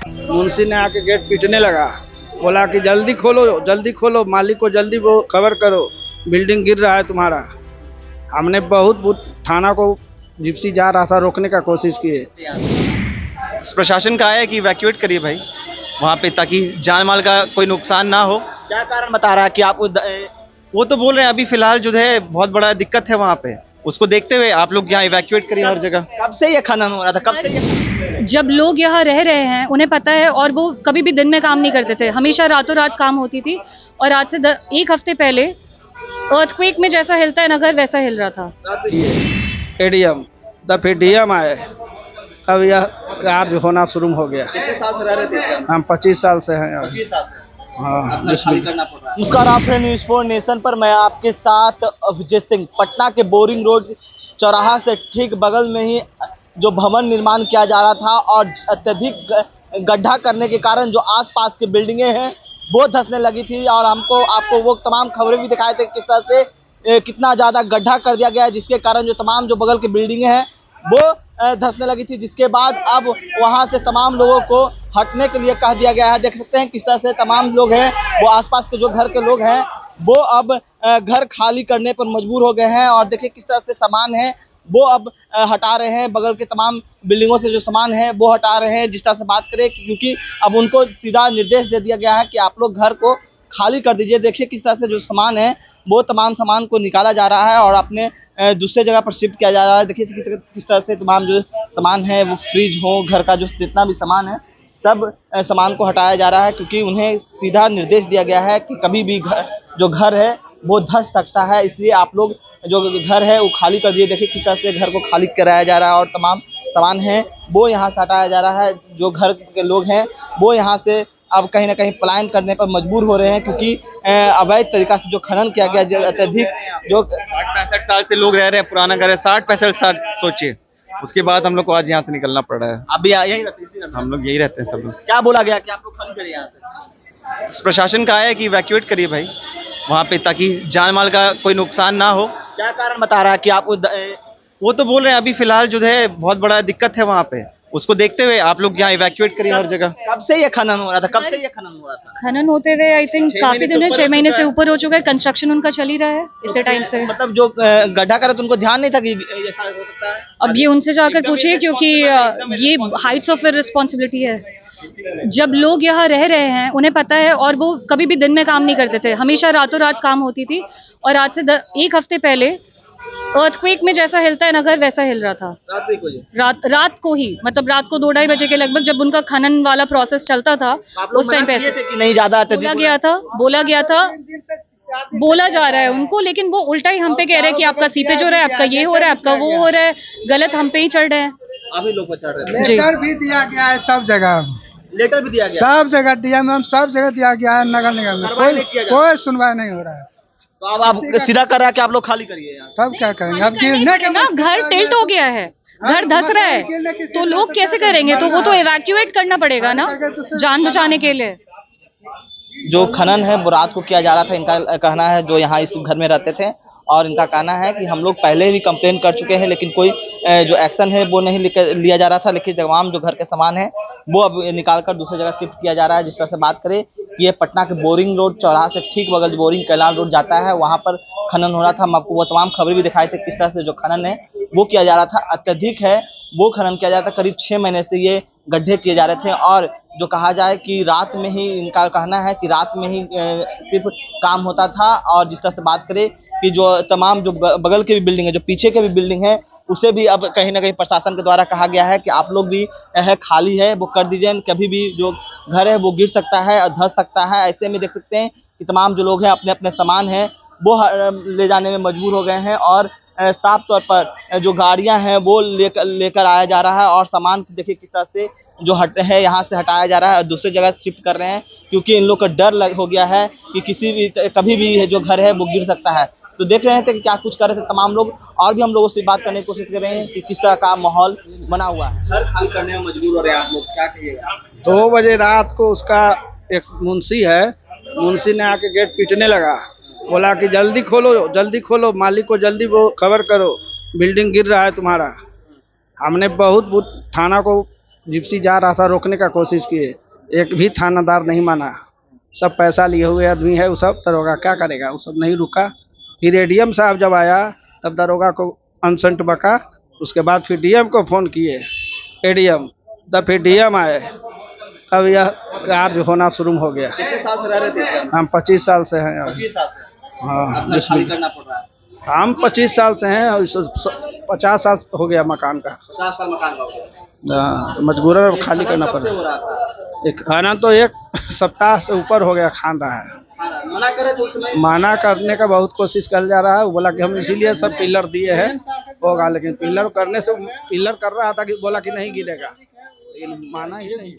मुंशी ने आके गेट पीटने लगा, बोला कि जल्दी खोलो, मालिक को जल्दी वो खबर करो, बिल्डिंग गिर रहा है तुम्हारा। हमने बहुत थाना को जिप्सी जा रहा था रोकने का कोशिश की है। प्रशासन का है कि इवैक्यूएट करिए भाई वहाँ पे, ताकि जान माल का कोई नुकसान ना हो। क्या कारण बता रहा है कि आप वो तो बोल रहे हैं अभी फिलहाल जो है बहुत बड़ा दिक्कत है वहाँ पे, उसको देखते हुए आप लोग यहाँ इवैक्यूएट करिए हर जगह। कब से ये खनन हो रहा था, कब से ये जब लोग यहाँ रह रहे हैं उन्हें पता है, और वो कभी भी दिन में काम नहीं करते थे, हमेशा रातों रात काम होती थी। और आज से एक हफ्ते पहले अर्थक्वेक में जैसा हिलता है नगर वैसा हिल रहा था। एडीएम फिर डीएम आए, अब यह कार्य होना शुरू हो गया। कितने साल से रह रहे थे? हम 25 साल से हैं। 25 साल से हाँ, खाली करना पड़ रहा है। नमस्कार, आप हैं न्यूज़ 4 नेशन पर। मैं आपके साथ विजय सिंह। पटना के बोरिंग रोड चौराहा से ठीक बगल में ही जो भवन निर्माण किया जा रहा था, और अत्यधिक गड्ढा करने के कारण जो आसपास की बिल्डिंगें हैं वो धंसने लगी थी। और आपको वो तमाम खबरें भी दिखाए थे किस तरह से कितना ज़्यादा गड्ढा कर दिया गया है, जिसके कारण जो तमाम जो बगल की बिल्डिंगें हैं वो धंसने लगी थी, जिसके बाद अब वहां से तमाम लोगों को हटने के लिए कह दिया गया है। देख सकते हैं किस तरह से तमाम लोग हैं वो आसपास के जो घर के लोग हैं वो अब घर खाली करने पर मजबूर हो गए हैं। और देखिए किस तरह से सामान है वो अब हटा रहे हैं, बगल के तमाम बिल्डिंगों से जो सामान है वो हटा रहे हैं। जिस तरह से बात करें क्योंकि अब उनको सीधा निर्देश दे दिया गया है कि आप लोग घर को खाली कर दीजिए। देखिए किस तरह से जो सामान है वो तमाम सामान को निकाला जा रहा है और अपने दूसरे जगह पर शिफ्ट किया जा रहा है। देखिए किस तरह से तमाम जो सामान है वो फ्रिज हो, घर का जो जितना भी सामान है सब सामान को हटाया जा रहा है, क्योंकि उन्हें सीधा निर्देश दिया गया है कि कभी भी जो घर है वो धंस सकता है, इसलिए आप लोग जो घर है वो खाली कर दिए। देखिए किस तरह से घर को खाली कराया जा रहा है और तमाम सामान है वो यहाँ से हटाया जा रहा है। जो घर के लोग हैं वो यहाँ से अब कहीं ना कहीं पलायन करने पर मजबूर हो रहे हैं, क्योंकि अवैध तरीका से जो खनन किया गया, अत्यधिक जो 60-65 साल से लोग रह रहे हैं, पुराना घर है, 60-65 साल सोचिए, उसके बाद हम लोग को आज यहाँ से निकलना पड़ रहा है। अभी यही रहते हैं, हम लोग यही रहते हैं सब लोग। क्या बोला गया कि आप लोग खाली करिए यहाँ से? प्रशासन का है कि इवैक्यूएट करिए भाई वहाँ पे, ताकि जान माल का कोई नुकसान ना हो। क्या कारण बता रहा है कि आप वो तो बोल रहे हैं अभी फिलहाल जो है बहुत बड़ा दिक्कत है वहाँ पे, उसको देखते हुए आप लोग यहाँ इवैक्यूएट करिए हर जगह। कब से ये खनन हो रहा था, कब से ये खनन हो रहा था? खनन होते हुए आई थिंक काफी दिन है, 6 महीने से ऊपर हो चुका है। कंस्ट्रक्शन उनका चल ही रहा है इतने टाइम से। मतलब जो गड्ढा करा तो उनको ध्यान नहीं था कि ऐसा हो सकता है। अब ये उनसे जाकर पूछिए, क्योंकि ये हाइट्स ऑफ रिस्पॉन्सिबिलिटी है। जब लोग यहाँ रह रहे हैं उन्हें पता है, और वो कभी भी दिन में काम नहीं करते थे, हमेशा रातों रात काम होती थी। और आज से एक हफ्ते पहले अर्थक्वेक में जैसा हिलता है नगर वैसा हिल रहा था। रात को ही, मतलब रात को 2-2:30 बजे के लगभग, जब उनका खनन वाला प्रोसेस चलता था उस टाइम पे ऐसे नहीं ज्यादा बोला जा रहा है उनको, लेकिन वो उल्टा ही हम पे कह रहे हैं कि आपका सीपेज हो रहा है, आपका ये हो रहा है, आपका वो हो रहा है, गलत हम पे ही चढ़ रहे हैं। अभी लोग चढ़ रहे हैं। लेटर भी दिया गया है सब जगह, लेटर भी दिया गया, सब जगह डीएम सब जगह दिया गया है। नगर निगम में कोई सुनवाई नहीं हो रहा है। तो अब आप सीधा कर रहा है कि आप लोग खाली करिए यहाँ। तब क्या करेंगे? अब गिरने के ना घर टिल्ट हो गया है, घर धंस रहा है, तो लोग कैसे करेंगे? तो वो तो इवैक्यूएट करना पड़ेगा ना, जान बचाने के लिए। जो खनन है वो रात को किया जा रहा था, इनका कहना है, जो यहाँ इस घर में रहते थे, और इनका कहना है कि हम लोग पहले भी कंप्लेन कर चुके हैं, लेकिन कोई जो एक्शन है वो नहीं लिया जा रहा था। लेकिन तमाम जो घर के सामान है वो अब निकाल कर दूसरी जगह शिफ्ट किया जा रहा है। जिस तरह से बात करें कि ये पटना के बोरिंग रोड चौराहा से ठीक बगल बोरिंग कैलाल रोड जाता है, वहाँ पर खनन हो रहा था। हम आपको वो तमाम खबरें भी दिखाए थे किस तरह से जो खनन है वो किया जा रहा था, अत्यधिक है वो खनन किया जाता। करीब 6 महीने से ये गड्ढे किए जा रहे थे, और जो कहा जाए कि रात में ही, इनका कहना है कि रात में ही सिर्फ काम होता था। और जिस तरह से बात करें कि जो तमाम जो बगल के भी बिल्डिंग है, जो पीछे के भी बिल्डिंग है, उसे भी अब कहीं ना कहीं प्रशासन के द्वारा कहा गया है कि आप लोग भी है खाली है वो कर दीजिए, कभी भी जो घर है वो गिर सकता है और धंस सकता है। ऐसे में देख सकते हैं कि तमाम जो लोग हैं अपने अपने सामान है वो ले जाने में मजबूर हो गए हैं, और साफ तौर पर जो गाड़ियां हैं वो लेकर आया जा रहा है, और सामान देखिए किस तरह से जो है यहाँ से हटाया जा रहा है और दूसरी जगह शिफ्ट कर रहे हैं, क्योंकि इन लोग का डर हो गया है कि कभी भी जो घर है वो गिर सकता है। तो देख रहे थे कि क्या कुछ कर रहे थे तमाम लोग, और भी हम लोगों से बात करने की कोशिश कर रहे हैं कि किस तरह का माहौल बना हुआ है। घर खाली करने में मजबूर हो रहे हैं आप लोग, क्या कहिएगा? 2 बजे रात को उसका एक मुंशी है, मुंशी ने आके गेट पीटने लगा, बोला कि जल्दी खोलो, मालिक को जल्दी वो खबर करो, बिल्डिंग गिर रहा है तुम्हारा। हमने बहुत थाना को जिप्सी जा रहा था, रोकने का कोशिश किए, एक भी थानादार नहीं माना। सब पैसा लिए हुए आदमी है, वो सब दरोगा क्या करेगा, वो सब नहीं रुका। फिर एडीएम साहब जब आया तब दरोगा को अनसंट बका। उसके बाद फिर डीएम को फ़ोन किए, एडीएम, तब फिर डीएम आए, तब यह कार्य होना शुरू हो गया। कितने साल से रह रहे थे इसमें? हम 25 साल से हैं। 25 साल से हाँ, अपना खाली करना पड़ रहा है। हम 25 साल से हैं और 50 साल हो गया मकान का। 50 साल मकान का हो गया। हाँ, तो मजबूरन खाली करना कब पड़ से रहा हो रहा था? है। एक खाना तो एक सप्ताह से ऊपर हो गया खान रहा है। हाँ, मना करे तो उसमें माना करने का बहुत कोशिश कर जा रहा है। वो बोला कि हम इसीलिए सब पिलर दिए हैं, होगा, लेकिन पिलर करने से पिलर कर रहा था कि बोला कि नहीं गिरेगा, लेकिन माना ही नहीं।